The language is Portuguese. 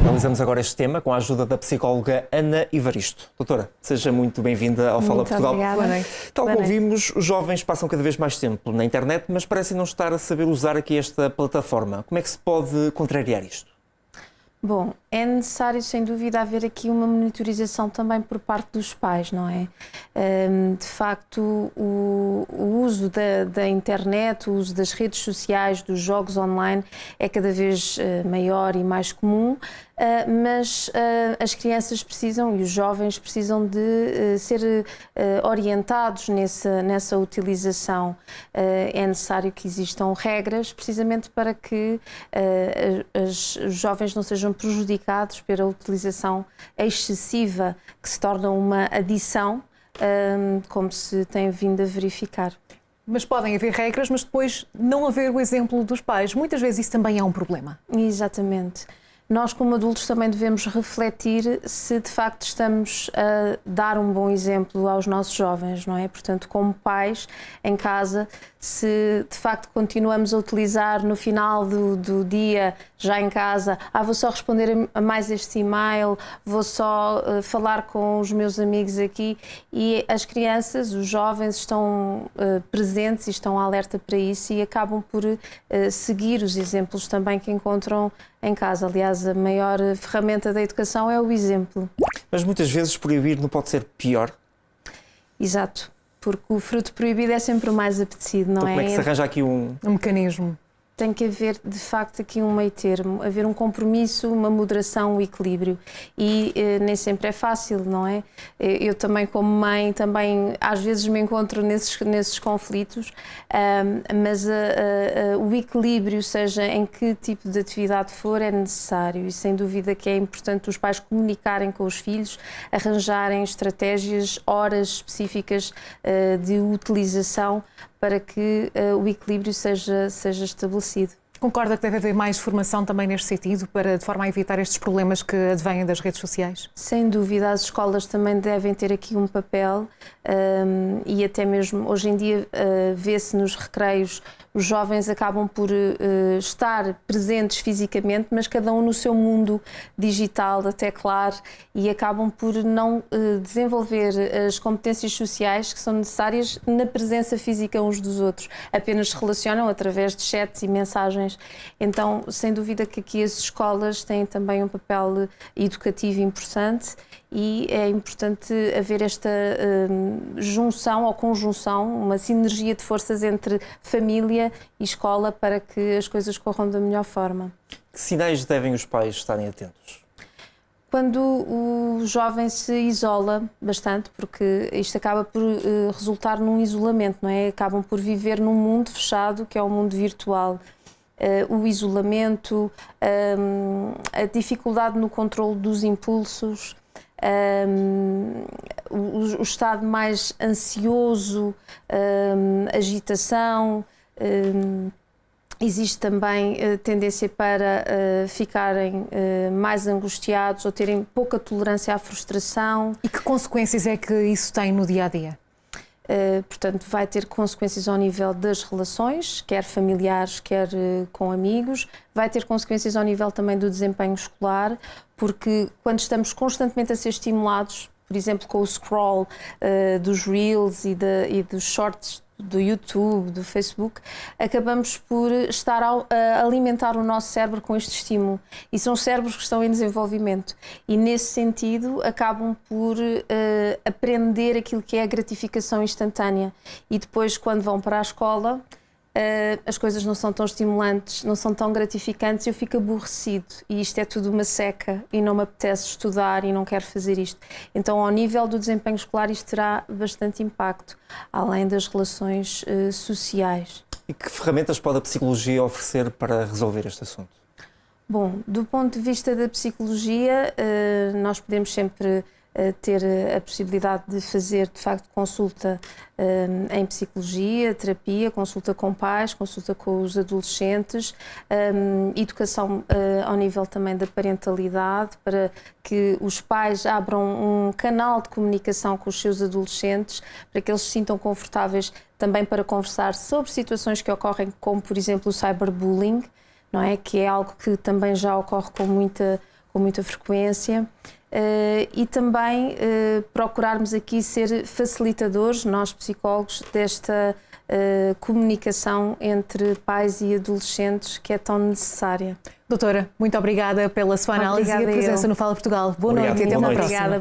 Analisamos agora este tema com a ajuda da psicóloga Ana Ivaristo. Doutora, seja muito bem-vinda ao Fala Portugal. Obrigada. Tal como vimos, os jovens passam cada vez mais tempo na internet, mas parecem não estar a saber usar aqui esta plataforma. Como é que se pode contrariar isto? Bom, é necessário, sem dúvida, haver aqui uma monitorização também por parte dos pais, não é? De facto, o uso da internet, o uso das redes sociais, dos jogos online é cada vez maior e mais comum, mas as crianças precisam e os jovens precisam de ser orientados nessa utilização. É necessário que existam regras, precisamente para que os jovens não sejam prejudicados pela utilização excessiva, que se torna uma adição, como se tem vindo a verificar. Mas podem haver regras, mas depois não haver o exemplo dos pais. Muitas vezes isso também é um problema. Exatamente. Nós, como adultos, também devemos refletir se de facto estamos a dar um bom exemplo aos nossos jovens, não é? Portanto, como pais em casa, se de facto continuamos a utilizar no final do dia, já em casa, vou só responder a mais este e-mail, vou só falar com os meus amigos aqui, e as crianças, os jovens estão presentes e estão alerta para isso e acabam por seguir os exemplos também que encontram em casa. Aliás, a maior ferramenta da educação é o exemplo. Mas muitas vezes proibir não pode ser pior? Exato, porque o fruto proibido é sempre o mais apetecido, não então, é? Como é que se arranja aqui um mecanismo? Tem que haver, de facto, aqui um meio termo, haver um compromisso, uma moderação, um equilíbrio. E nem sempre é fácil, não é? Eu também, como mãe, também às vezes me encontro nesses conflitos, mas o equilíbrio, seja em que tipo de atividade for, é necessário. E sem dúvida que é importante os pais comunicarem com os filhos, arranjarem estratégias, horas específicas de utilização, para que o equilíbrio seja estabelecido. Concorda que deve haver mais formação também neste sentido, de forma a evitar estes problemas que advêm das redes sociais? Sem dúvida, as escolas também devem ter aqui um papel e até mesmo hoje em dia vê-se nos recreios, os jovens acabam por estar presentes fisicamente, mas cada um no seu mundo digital, até claro, e acabam por não desenvolver as competências sociais que são necessárias na presença física uns dos outros. Apenas se relacionam através de chats e mensagens. Então, sem dúvida que aqui as escolas têm também um papel educativo importante e é importante haver esta junção ou conjunção, uma sinergia de forças entre família e escola para que as coisas corram da melhor forma. Que sinais devem os pais estarem atentos? Quando o jovem se isola bastante, porque isto acaba por resultar num isolamento, não é? Acabam por viver num mundo fechado, que é o mundo virtual. O isolamento, a dificuldade no controle dos impulsos, o estado mais ansioso, agitação, existe também tendência para ficarem mais angustiados ou terem pouca tolerância à frustração. E que consequências é que isso tem no dia-a-dia? Portanto, vai ter consequências ao nível das relações, quer familiares, quer com amigos. Vai ter consequências ao nível também do desempenho escolar, porque quando estamos constantemente a ser estimulados, por exemplo, com o scroll dos Reels e dos Shorts do YouTube, do Facebook, acabamos por estar a alimentar o nosso cérebro com este estímulo. E são cérebros que estão em desenvolvimento. E, nesse sentido, acabam por aprender aquilo que é a gratificação instantânea. E depois, quando vão para a escola, as coisas não são tão estimulantes, não são tão gratificantes, eu fico aborrecido. E isto é tudo uma seca e não me apetece estudar e não quero fazer isto. Então, ao nível do desempenho escolar, isto terá bastante impacto, além das relações sociais. E que ferramentas pode a psicologia oferecer para resolver este assunto? Bom, do ponto de vista da psicologia, nós podemos sempre ter a possibilidade de fazer, de facto, consulta em psicologia, terapia, consulta com pais, consulta com os adolescentes, educação ao nível também da parentalidade, para que os pais abram um canal de comunicação com os seus adolescentes, para que eles se sintam confortáveis também para conversar sobre situações que ocorrem, como, por exemplo, o cyberbullying, não é? Que é algo que também já ocorre com com muita frequência. E também procurarmos aqui ser facilitadores, nós psicólogos, desta comunicação entre pais e adolescentes que é tão necessária. Doutora, muito obrigada pela sua análise e a presença no Fala Portugal. Boa Obrigado. noite e até Boa uma noite. próxima. Obrigada.